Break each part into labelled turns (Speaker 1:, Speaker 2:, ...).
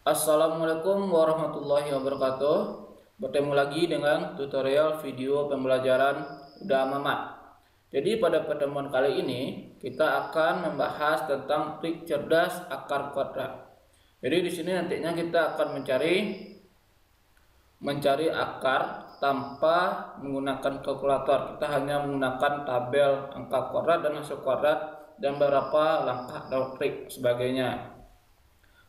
Speaker 1: Assalamualaikum warahmatullahi wabarakatuh. Bertemu lagi dengan tutorial video pembelajaran Udah Mamat. Jadi pada pertemuan kali ini kita akan membahas tentang trik cerdas akar kuadrat. Jadi di sini nantinya kita akan mencari akar tanpa menggunakan kalkulator. Kita hanya menggunakan tabel angka kuadrat dan hasil kuadrat dan beberapa langkah atau trik sebagainya.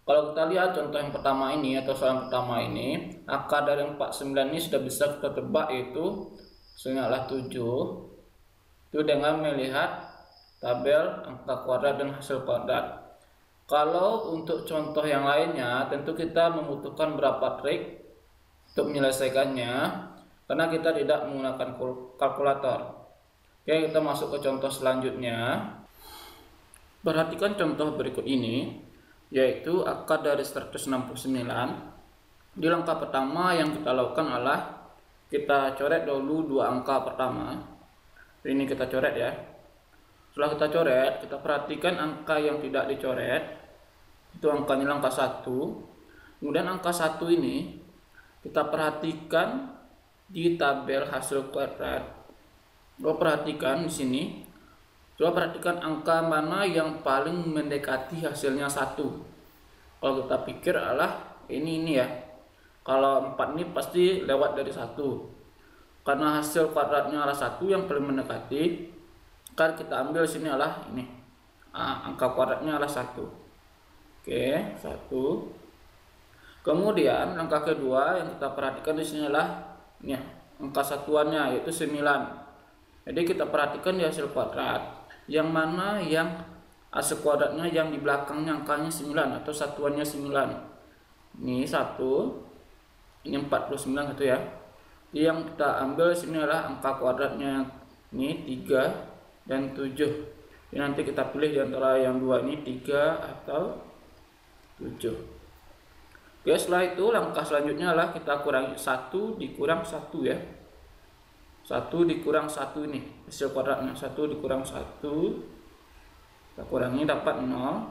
Speaker 1: Kalau kita lihat contoh yang pertama ini atau soal yang pertama ini, akar dari 49 ini sudah bisa kita tebak, yaitu hasilnya 7. Itu dengan melihat tabel angka kuadrat dan hasil kuadrat. Kalau untuk contoh yang lainnya, tentu kita membutuhkan beberapa trik untuk menyelesaikannya karena kita tidak menggunakan kalkulator. Oke, kita masuk ke contoh selanjutnya. Perhatikan contoh berikut ini, yaitu akar dari 169. Di langkah pertama yang kita lakukan adalah kita coret dulu dua angka pertama. Ini kita coret ya. Setelah kita coret, kita perhatikan angka yang tidak dicoret. Itu angkanya angka 1. Kemudian angka 1 ini kita perhatikan di tabel hasil kuadrat. Coba perhatikan di sini. Coba perhatikan angka mana yang paling mendekati hasilnya 1. Kalau kita pikir adalah ini ya. Kalau 4 ini pasti lewat dari 1. Karena hasil kuadratnya adalah 1 yang paling mendekati, kan kita ambil sini adalah ini. Angka kuadratnya adalah 1. Oke, 1. Kemudian angka kedua yang kita perhatikan di sini adalah ini, angka satuannya yaitu 9. Jadi kita perhatikan di hasil kuadrat yang mana yang hasil kuadratnya yang di belakangnya angkanya 9 atau satuannya 9. Ini 1, ini 49 gitu ya. Yang kita ambil sini adalah angka kuadratnya ini 3 dan 7. Jadi nanti kita pilih di antara yang dua ini 3 atau 7. Oke, setelah itu langkah selanjutnya adalah kita kurangi 1 dikurang 1 ya. 1 dikurang 1 ini hasil kuadratnya, 1 dikurang 1 kita kurangi dapat 0.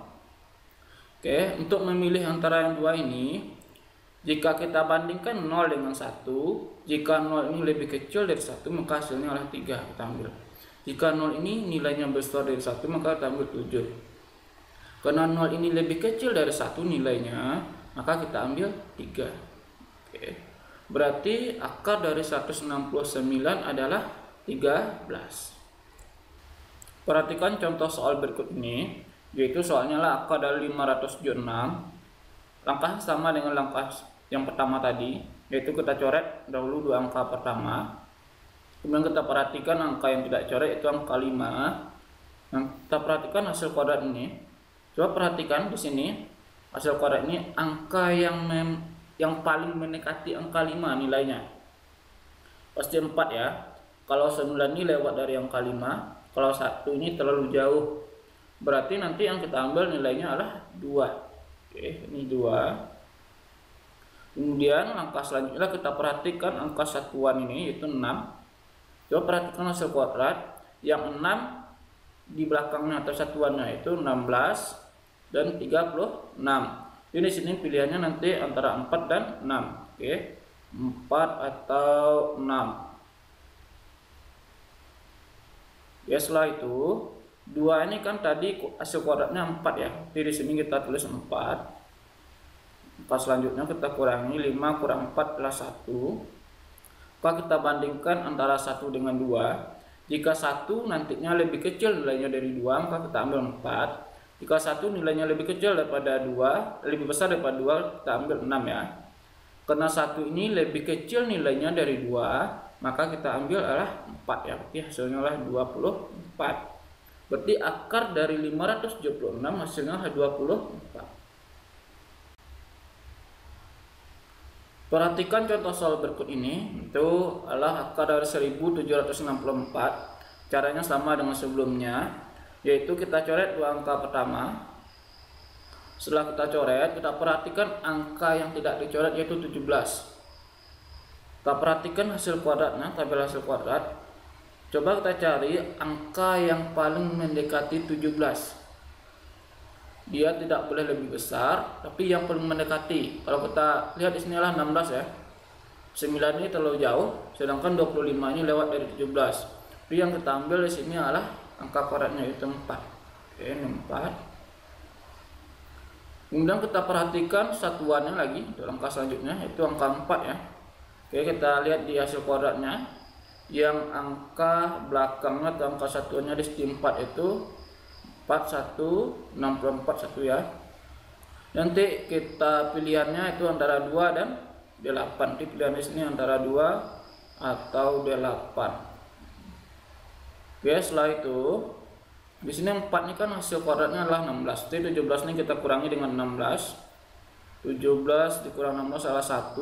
Speaker 1: Oke, untuk memilih antara yang dua ini, jika kita bandingkan 0 dengan 1, jika 0 ini lebih kecil dari 1 maka hasilnya adalah 3, kita ambil. Jika 0 ini nilainya besar dari 1 maka kita ambil 7. Karena 0 ini lebih kecil dari 1 nilainya, maka kita ambil 3. Oke. Berarti akar dari 169 adalah 13. Perhatikan contoh soal berikut ini, yaitu soalnya lah akar dari 576. Langkah sama dengan langkah yang pertama tadi, yaitu kita coret dahulu dua angka pertama. Kemudian kita perhatikan angka yang tidak coret itu angka 5. Nah, kita perhatikan hasil kuadrat ini. Coba perhatikan di sini hasil kuadrat ini angka yang paling mendekati angka 5 nilainya. Pasti 4 ya. Kalau 9 ini lewat dari angka 5, kalau 1 ini terlalu jauh. Berarti nanti yang kita ambil nilainya adalah 2. Oke, ini 2. Kemudian langkah selanjutnya kita perhatikan angka satuan ini yaitu 6. Coba perhatikan hasil kuadrat yang 6 di belakangnya atau satuannya itu 16 dan 36. Jadi di sini pilihannya nanti antara 4 dan 6. Oke. 4 atau 6. Ya, setelah itu 2 ini kan tadi hasil kuadratnya 4 ya. Jadi di sini kita tulis 4. Pas selanjutnya kita kurangi 5 kurang 4 adalah 1. Maka kita bandingkan antara 1 dengan 2. Jika 1 nantinya lebih kecil nilainya dari 2, maka kita ambil 4. Jika 1 nilainya lebih kecil daripada 2, lebih besar daripada 2, kita ambil 6 ya. Karena 1 ini lebih kecil nilainya dari 2, maka kita ambil adalah 4 ya. Berarti hasilnya adalah 24. Berarti akar dari 576 hasilnya adalah 24. Perhatikan contoh soal berikut ini, itu adalah akar dari 1764. Caranya sama dengan sebelumnya, yaitu kita coret dua angka pertama. Setelah kita coret, kita perhatikan angka yang tidak dicoret yaitu 17. Kita perhatikan hasil kuadratnya, tabel hasil kuadrat. Coba kita cari angka yang paling mendekati 17. dia tidak boleh lebih besar, tapi yang paling mendekati. Kalau kita lihat di sini adalah 16 ya. 9 ini terlalu jauh, sedangkan 25 ini lewat dari 17. Tapi yang kita ambil di sini adalah angka kuadratnya itu 4. Oke, ini 4. Kemudian kita perhatikan satuannya lagi untuk angka selanjutnya, itu angka 4 ya. Oke, kita lihat di hasil kuadratnya, yang angka belakangnya atau angka satuannya di sisi 4 itu 41, 64 1 ya. Nanti kita pilihannya itu antara 2 dan D8. Di pilihan di sini antara 2 atau D8. Oke, setelah itu di sini 4 ini kan hasil kuadratnya adalah 16. Jadi 17 ini kita kurangi dengan 16. 17 dikurang 16 adalah 1.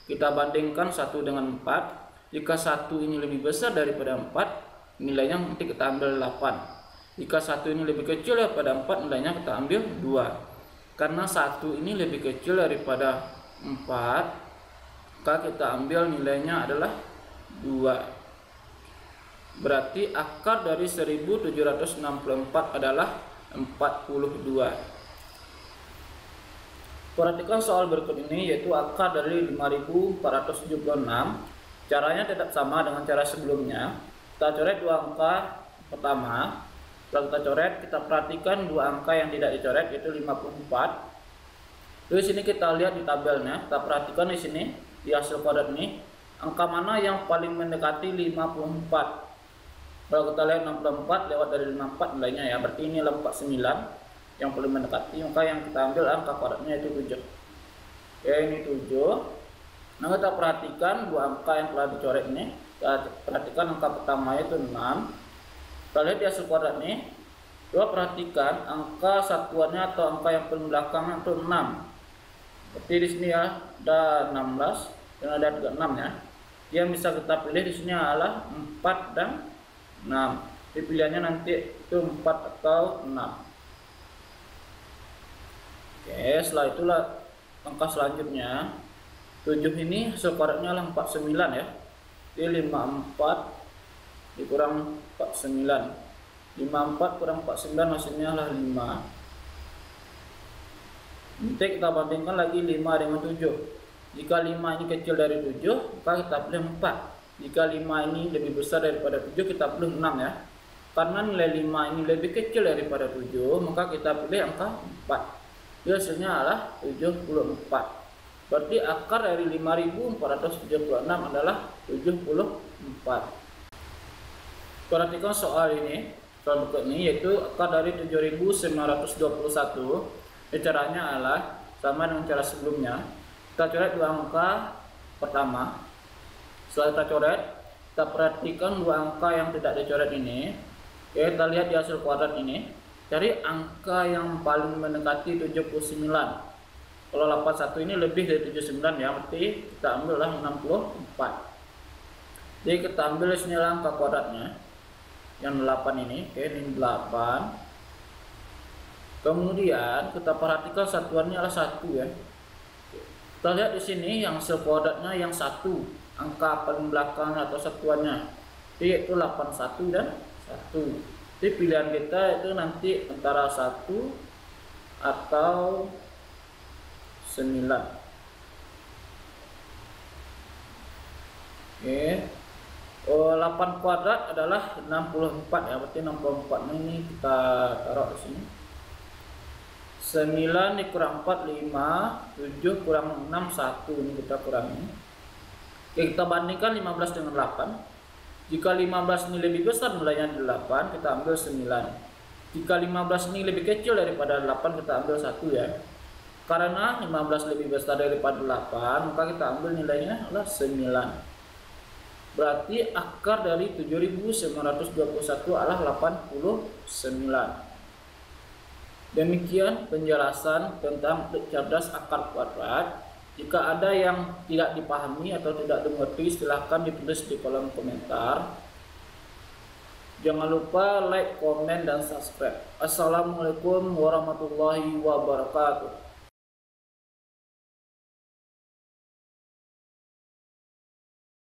Speaker 1: Kita bandingkan 1 dengan 4. Jika 1 ini lebih besar daripada 4, nilainya nanti kita ambil 8. Jika 1 ini lebih kecil daripada 4, nilainya kita ambil 2. Karena 1 ini lebih kecil daripada 4, maka kita ambil nilainya adalah 2. Berarti akar dari 1764 adalah 42. Perhatikan soal berikut ini, yaitu akar dari 5476. Caranya tetap sama dengan cara sebelumnya. Kita coret dua angka pertama. Setelah kita coret, kita perhatikan dua angka yang tidak dicoret, yaitu 54. Di sini kita lihat di tabelnya, kita perhatikan di sini di hasil kuadrat ini, angka mana yang paling mendekati 54. Kalau kita lihat 64 lewat dari 54 nilainya ya, berarti ini adalah 49 yang paling mendekati, maka yang kita ambil angka kuadratnya itu 7. Oke, ini 7. Nah, kita perhatikan dua angka yang telah dicoret ini. Kita perhatikan angka pertama itu 6. Kita lihat di hasil kuadrat ini. Coba perhatikan angka satuannya atau angka yang paling belakang itu 6. Seperti di sini ya, ada 16 dan ada juga 6 ya. Yang bisa kita pilih di sini adalah 4 dan 6. Jadi pilihannya nanti itu 4 atau 6. Oke, setelah itulah angka selanjutnya 7 ini hasil kuadratnya adalah 49 ya. Jadi 54 dikurang 49. 54 kurang 49 hasilnya adalah 5. Nanti kita bandingkan lagi 5 dengan 7. Jika 5 ini kecil dari 7, maka kita pilih 4. Jika 5 ini lebih besar daripada 7, kita pilih 6 ya. Karena nilai 5 ini lebih kecil daripada 7, maka kita pilih angka 4. Jadi hasilnya adalah 74. Berarti akar dari 5476 adalah 74. Perhatikan soal ini, soal berikut ini, yaitu akar dari 7921. Caranya adalah sama dengan cara sebelumnya. Kita coret dua angka pertama. Setelah kita coret, kita perhatikan dua angka yang tidak dicoret ini. Oke, kita lihat di hasil kuadrat ini. Cari angka yang paling mendekati 79. Kalau 81 ini lebih dari 79 ya, berarti kita ambillah 64. Jadi kita ambil di sini angka kuadratnya. Yang 8 ini, oke, ini 8. Kemudian kita perhatikan satuannya adalah 1 ya. Kita lihat di sini yang hasil kuadratnya yang 1, angka paling belakang atau satuannya, yaitu 81 dan 1. Jadi pilihan kita itu nanti antara 1 atau 9. Oke. 8 kuadrat adalah 64 ya, berarti 64 ini kita taruh di sini. 9 dikurang 4 5, 7 kurang 6 1, ini kita kurangi. Oke, kita bandingkan 15 dengan 8. Jika 15 ini lebih besar nilainya 8, kita ambil 9. Jika 15 ini lebih kecil daripada 8, kita ambil 1 ya. Karena 15 lebih besar daripada 8, maka kita ambil nilainya adalah 9. Berarti akar dari 7921 adalah 89. Demikian penjelasan tentang cerdas akar kuadrat. Jika ada yang tidak dipahami atau tidak dimengerti, silahkan ditulis di kolom komentar. Jangan lupa like, komen, dan subscribe. Assalamualaikum warahmatullahi wabarakatuh.